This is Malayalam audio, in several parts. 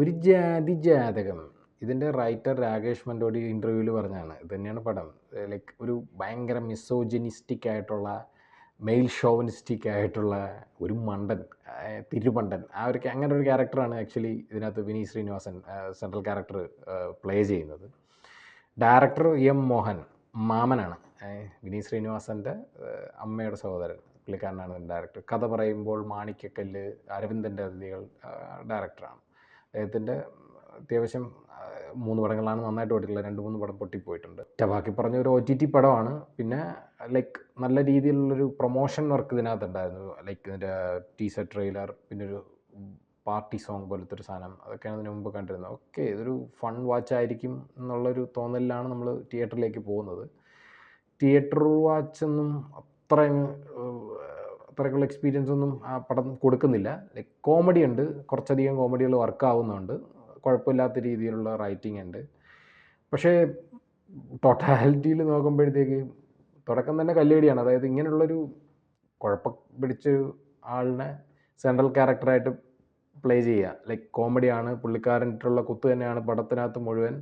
ഒരു ജാതി ജാതകം. ഇതിൻ്റെ റൈറ്റർ രാകേഷ് മൻഡോടി ഇൻ്റർവ്യൂവിൽ പറഞ്ഞതാണ്. ഇത് തന്നെയാണ് പടം. ലൈക്ക് ഒരു ഭയങ്കര മിസോജിനിസ്റ്റിക് ആയിട്ടുള്ള മെയിൽ ഷോവനിസ്റ്റിക് ആയിട്ടുള്ള ഒരു മണ്ടൻ, തിരുമണ്ടൻ, അങ്ങനെ ഒരു ക്യാരക്ടറാണ് ആക്ച്വലി ഇതിനകത്ത് Vineeth Sreenivasan central character play ചെയ്യുന്നത്. ഡയറക്ടർ എം മോഹൻ മാമനാണ്, വിനീത് ശ്രീനിവാസൻ്റെ അമ്മയുടെ സഹോദരൻ, പുള്ളിക്കാരനാണ് ഡയറക്ടർ. കഥ പറയുമ്പോൾ മാണിക്കക്കല്ല്, അരവിന്ദൻ്റെ അതിഥികൾ ഡയറക്ടറാണ്. അദ്ദേഹത്തിൻ്റെ അത്യാവശ്യം 3 പടങ്ങളാണ് നന്നായിട്ട് ഓടിയിട്ടുള്ളത്, 2-3 പടം പൊട്ടിപ്പോയിട്ടുണ്ട്. ബാക്കി പറഞ്ഞ ഒരു OTT പടമാണ്. പിന്നെ ലൈക്ക് നല്ല രീതിയിലുള്ളൊരു പ്രൊമോഷൻ വർക്ക് ഇതിനകത്തുണ്ടായിരുന്നു. ലൈക്ക് ഇതിൻ്റെ ടീസർ ട്രെയിലർ, പിന്നെ ഒരു പാർട്ടി സോങ് പോലത്തെ ഒരു സാധനം, അതൊക്കെയാണ് ഇതിനു മുമ്പ് കണ്ടിരുന്നത്. ഓക്കെ, ഇതൊരു ഫൺ വാച്ച് ആയിരിക്കും എന്നുള്ളൊരു തോന്നലിലാണ് നമ്മൾ തിയേറ്ററിലേക്ക് പോകുന്നത്. തിയേറ്റർ വാച്ചൊന്നും അത്രയ്ക്കുള്ള എക്സ്പീരിയൻസ് ഒന്നും ആ പടം കൊടുക്കുന്നില്ല. ലൈക്ക് കോമഡി ഉണ്ട്, കുറച്ചധികം കോമഡികൾ വർക്കാവുന്നുണ്ട്, കുഴപ്പമില്ലാത്ത രീതിയിലുള്ള റൈറ്റിംഗ് ഉണ്ട്. പക്ഷേ ടോട്ടാലിറ്റിയിൽ നോക്കുമ്പോഴത്തേക്ക് തുടക്കം തന്നെ കല്ലേടിയാണ്. അതായത് ഇങ്ങനെയുള്ളൊരു കുഴപ്പം പിടിച്ചൊരു ആളിനെ സെൻട്രൽ ക്യാരക്ടറായിട്ട് പ്ലേ ചെയ്യുക. ലൈക്ക് കോമഡിയാണ്, പുള്ളിക്കാരനുള്ള കുത്ത് തന്നെയാണ് പടത്തിനകത്ത് മുഴുവൻ.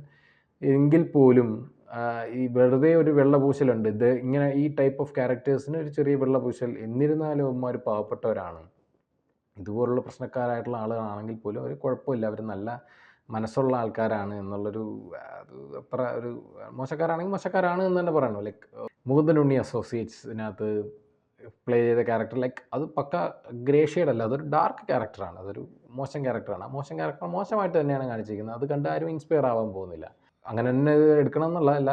എങ്കിൽ പോലും ഈ വെറുതെ ഒരു വെള്ളപൂശലുണ്ട്. ഇത് ഇങ്ങനെ ഈ ടൈപ്പ് ഓഫ് ക്യാരക്ടേഴ്സിന് ഒരു ചെറിയ വെള്ളപൂശൽ. എന്നിരുന്നാലും അവന്മാർ പാവപ്പെട്ടവരാണ്, ഇതുപോലുള്ള പ്രശ്നക്കാരായിട്ടുള്ള ആളുകളാണെങ്കിൽ പോലും അവർ കുഴപ്പമില്ല, അവർ നല്ല മനസ്സുള്ള ആൾക്കാരാണ് എന്നുള്ളൊരു, അത് അത്ര ഒരു മോശക്കാരാണെങ്കിൽ മോശക്കാരാണ് എന്ന് തന്നെ പറയണം. ലൈക്ക് മുകുന്ദൻ ഉണ്ണി അസോസിയേറ്റ്സിനകത്ത് പ്ലേ ചെയ്ത ക്യാരക്ടർ, ലൈക്ക് അത് പക്ക ഗ്രേ ഷെയ്ഡല്ല, അതൊരു ഡാർക്ക് ക്യാരക്ടറാണ്, അതൊരു മോശം ക്യാരക്ടറാണ്. ആ മോശം ക്യാരക്ടർ മോശമായിട്ട് തന്നെയാണ് കാണിച്ചിരിക്കുന്നത്. അത് കണ്ട് ആരും ഇൻസ്പയർ ആവാൻ പോകുന്നില്ല. അങ്ങനെ തന്നെ ഇത് എടുക്കണം എന്നുള്ളതല്ല,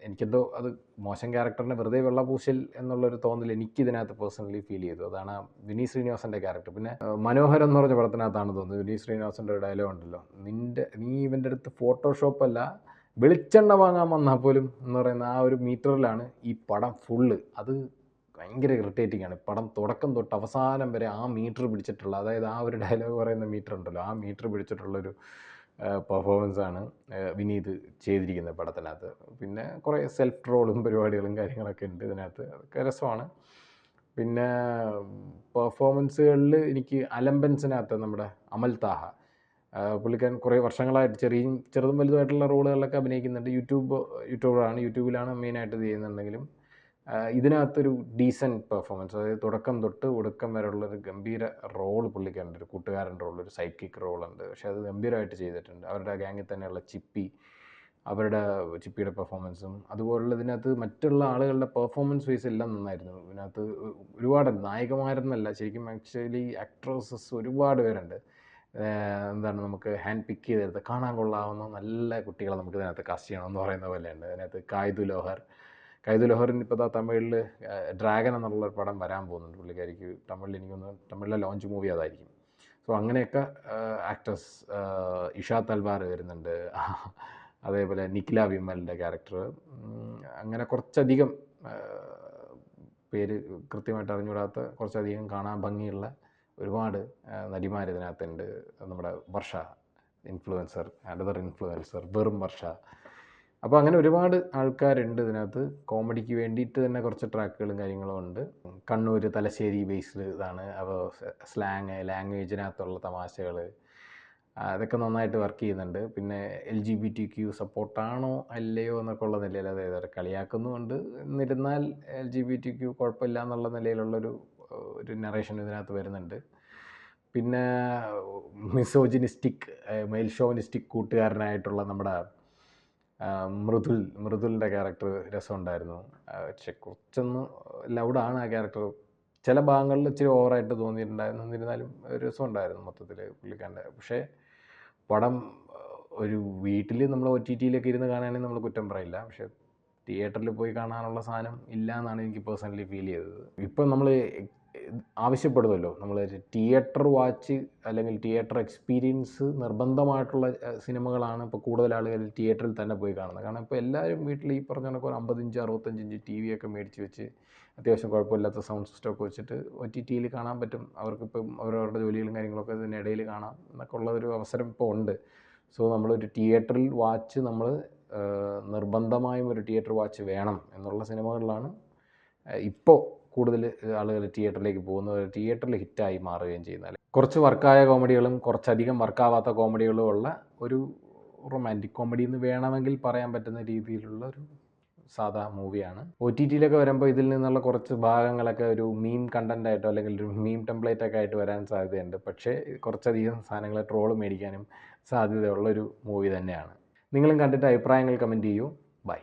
എനിക്കെന്തോ അത് മോശം ക്യാരക്ടറിനെ വെറുതെ വെള്ളപൂശൽ എന്നുള്ളൊരു തോന്നൽ എനിക്കിതിനകത്ത് പേഴ്സണലി ഫീൽ ചെയ്തു. അതാണ് വിനീത് ശ്രീനിവാസൻ്റെ ക്യാരക്ടർ. പിന്നെ മനോഹരം എന്ന് പറഞ്ഞ പടത്തിനകത്താണ് തോന്നുന്നത് വിനീത് ശ്രീനിവാസൻ്റെ ഒരു ഡയലോഗ് ഉണ്ടല്ലോ, നീ ഇവൻ്റെ അടുത്ത് ഫോട്ടോഷോപ്പല്ല വെളിച്ചെണ്ണ വാങ്ങാൻ വന്നാൽ പോലും എന്ന് പറയുന്ന ആ ഒരു മീറ്ററിലാണ് ഈ പടം ഫുള്ള്. അത് ഭയങ്കര ഇറിറ്റേറ്റിംഗ് ആണ്. പടം തുടക്കം തൊട്ട് അവസാനം വരെ ആ മീറ്റർ പിടിച്ചിട്ടുള്ള, അതായത് ആ ഒരു ഡയലോഗ് പറയുന്ന മീറ്റർ ഉണ്ടല്ലോ, ആ മീറ്റർ പിടിച്ചിട്ടുള്ളൊരു പെർഫോമൻസാണ് വിനീത് ചെയ്തിരിക്കുന്നത് പടത്തിനകത്ത്. പിന്നെ കുറേ സെൽഫ് ട്രോളും പരിപാടികളും കാര്യങ്ങളൊക്കെ ഉണ്ട് ഇതിനകത്ത്, അതൊക്കെ രസമാണ്. പിന്നെ പെർഫോമൻസുകളിൽ എനിക്ക് അലമ്പൻസിനകത്ത് നമ്മുടെ അമൽ താഹ, പുള്ളിക്കാരൻ കുറേ വർഷങ്ങളായിട്ട് ചെറുതും വലുതുമായിട്ടുള്ള റോളുകളിലൊക്കെ അഭിനയിക്കുന്നുണ്ട്. യൂട്യൂബറാണ്, യൂട്യൂബിലാണ് മെയിനായിട്ട് ഇത് ചെയ്യുന്നുണ്ടെങ്കിലും ഇതിനകത്തൊരു ഡീസൻറ്റ് പെർഫോമൻസ്, അതായത് തുടക്കം തൊട്ട് ഒടുക്കം വരെയുള്ളൊരു ഗംഭീര റോൾ പുള്ളിക്കാരുണ്ട്. ഒരു കൂട്ടുകാരൻ്റെ റോൾ, ഒരു സൈഡ് കിക്ക് റോളുണ്ട്, പക്ഷേ അത് ഗംഭീരമായിട്ട് ചെയ്തിട്ടുണ്ട്. അവരുടെ ഗാങ്ങിൽ തന്നെയുള്ള ചിപ്പിയുടെ പെർഫോമൻസും അതുപോലുള്ള ഇതിനകത്ത് മറ്റുള്ള ആളുകളുടെ പെർഫോമൻസ് വൈസ് എല്ലാം നന്നായിരുന്നു. ഇതിനകത്ത് ഒരുപാട് നായികമാരെന്നല്ല, ശരിക്കും ആക്ച്വലി ആക്ട്രസസ് ഒരുപാട് പേരുണ്ട്. എന്താണ്, നമുക്ക് ഹാൻഡ് പിക്ക് ചെയ്തെടുത്ത് കാണാൻ കൊള്ളാവുന്ന നല്ല കുട്ടികളെ നമുക്ക് ഇതിനകത്ത് കാസ്റ്റ് ചെയ്യണമെന്ന് പറയുന്ന പോലെയുണ്ട്. അതിനകത്ത് കൈതു ലോഹറിന് ഇപ്പോൾ തമിഴിൽ ഡ്രാഗൻ എന്നുള്ളൊരു പടം വരാൻ പോകുന്നുണ്ട് പുള്ളിക്കാരിക്ക്. തമിഴിലെ ലോഞ്ച് മൂവി അതായിരിക്കും. സോ അങ്ങനെയൊക്കെ ആക്ടേഴ്സ്, ഇഷ തൽവാർ വരുന്നുണ്ട്, അതേപോലെ നിഖില വിമലിൻ്റെ ക്യാരക്ടർ, അങ്ങനെ കുറച്ചധികം പേര് കൃത്യമായിട്ട് അറിഞ്ഞുകൂടാത്ത കുറച്ചധികം കാണാൻ ഭംഗിയുള്ള ഒരുപാട് നടിമാർ ഇതിനകത്തുണ്ട്. നമ്മുടെ വർഷ ഇൻഫ്ലുവൻസർ, അനദർ ഇൻഫ്ലുവൻസർ, വെറും വർഷ. അപ്പോൾ അങ്ങനെ ഒരുപാട് ആൾക്കാരുണ്ട് ഇതിനകത്ത്. കോമഡിക്ക് വേണ്ടിയിട്ട് തന്നെ കുറച്ച് ട്രാക്കുകളും കാര്യങ്ങളും ഉണ്ട്. കണ്ണൂർ തലശ്ശേരി ബേസ്ഡ് ഇതാണ്. അപ്പോൾ ലാംഗ്വേജിനകത്തുള്ള തമാശകൾ, അതൊക്കെ നന്നായിട്ട് വർക്ക് ചെയ്യുന്നുണ്ട്. പിന്നെ LGBTQ സപ്പോർട്ടാണോ അല്ലയോ എന്നൊക്കെ ഉള്ള നിലയിൽ, അതായത് കളിയാക്കുന്നുമുണ്ട്, എന്നിരുന്നാൽ LGBTQ കുഴപ്പമില്ല എന്നുള്ള നിലയിലുള്ളൊരു നറേഷൻ ഇതിനകത്ത് വരുന്നുണ്ട്. പിന്നെ മെയിൽ ഷോവനിസ്റ്റിക് കൂട്ടുകാരനായിട്ടുള്ള നമ്മുടെ മൃദുലിൻ്റെ ക്യാരക്ടർ രസമുണ്ടായിരുന്നു. പക്ഷെ കുറച്ചൊന്ന് ലൗഡാണ് ആ ക്യാരക്ടർ, ചില ഭാഗങ്ങളിൽ ഇച്ചിരി ഓവറായിട്ട് തോന്നിയിട്ടുണ്ടായിരുന്നു. എന്നിരുന്നാലും രസമുണ്ടായിരുന്നു മൊത്തത്തിൽ പുള്ളിക്കാരൻ്റെ. പക്ഷേ പടം ഒരു വീട്ടിൽ നമ്മൾ OTTയിലൊക്കെ ഇരുന്ന് കാണുകയാണെങ്കിൽ നമ്മൾ കുറ്റം പറയില്ല. പക്ഷേ തിയേറ്ററിൽ പോയി കാണാനുള്ള സാധനം ഇല്ല എന്നാണ് എനിക്ക് പേഴ്സണലി ഫീൽ ചെയ്തത്. ഇപ്പം നമ്മൾ ആവശ്യപ്പെടുമല്ലോ, നമ്മൾ തിയേറ്റർ വാച്ച് അല്ലെങ്കിൽ തിയേറ്റർ എക്സ്പീരിയൻസ് നിർബന്ധമായിട്ടുള്ള സിനിമകളാണ് ഇപ്പോൾ കൂടുതൽ ആളുകൾ തിയേറ്ററിൽ തന്നെ പോയി കാണുന്നത്. കാരണം ഇപ്പോൾ എല്ലാവരും വീട്ടിൽ ഈ പറഞ്ഞ കണക്ക് ഒരു 50 ഇഞ്ച് 65 ഇഞ്ച് TV ഒക്കെ മേടിച്ച് വെച്ച് അത്യാവശ്യം കുഴപ്പമില്ലാത്ത സൗണ്ട് സിസ്റ്റമൊക്കെ വെച്ചിട്ട് OTTയിൽ കാണാൻ പറ്റും. അവർക്കിപ്പം അവരവരുടെ ജോലികളും കാര്യങ്ങളൊക്കെ ഇതിനിടയിൽ കാണാം എന്നൊക്കെ ഉള്ളൊരു അവസരം ഇപ്പോൾ ഉണ്ട്. സോ നമ്മളൊരു തിയേറ്ററിൽ വാച്ച് നിർബന്ധമായും ഒരു തിയേറ്റർ വാച്ച് വേണം എന്നുള്ള സിനിമകളിലാണ് ഇപ്പോൾ കൂടുതൽ ആളുകൾ തിയേറ്ററിലേക്ക് പോകുന്നത്, തിയേറ്ററിൽ ഹിറ്റായി മാറുകയും ചെയ്യുന്നത്. കുറച്ച് വർക്കായ കോമഡികളും കുറച്ചധികം വർക്കാവാത്ത കോമഡികളും ഉള്ള ഒരു റൊമാൻറ്റിക് കോമഡി എന്ന് വേണമെങ്കിൽ പറയാൻ പറ്റുന്ന രീതിയിലുള്ള ഒരു സാധാ മൂവിയാണ്. OTTയിലൊക്കെ വരുമ്പോൾ ഇതിൽ നിന്നുള്ള കുറച്ച് ഭാഗങ്ങളൊക്കെ ഒരു മീം കണ്ടൻ്റായിട്ടോ അല്ലെങ്കിൽ ഒരു മീം ടെംപ്ലേറ്റൊക്കെ ആയിട്ട് വരാൻ സാധ്യതയുണ്ട്. പക്ഷേ കുറച്ചധികം സാധനങ്ങൾ ട്രോള് മേടിക്കാനും സാധ്യതയുള്ളൊരു മൂവി തന്നെയാണ്. നിങ്ങളും കണ്ടിട്ട് അഭിപ്രായങ്ങൾ കമൻറ്റ് ചെയ്യൂ. ബൈ.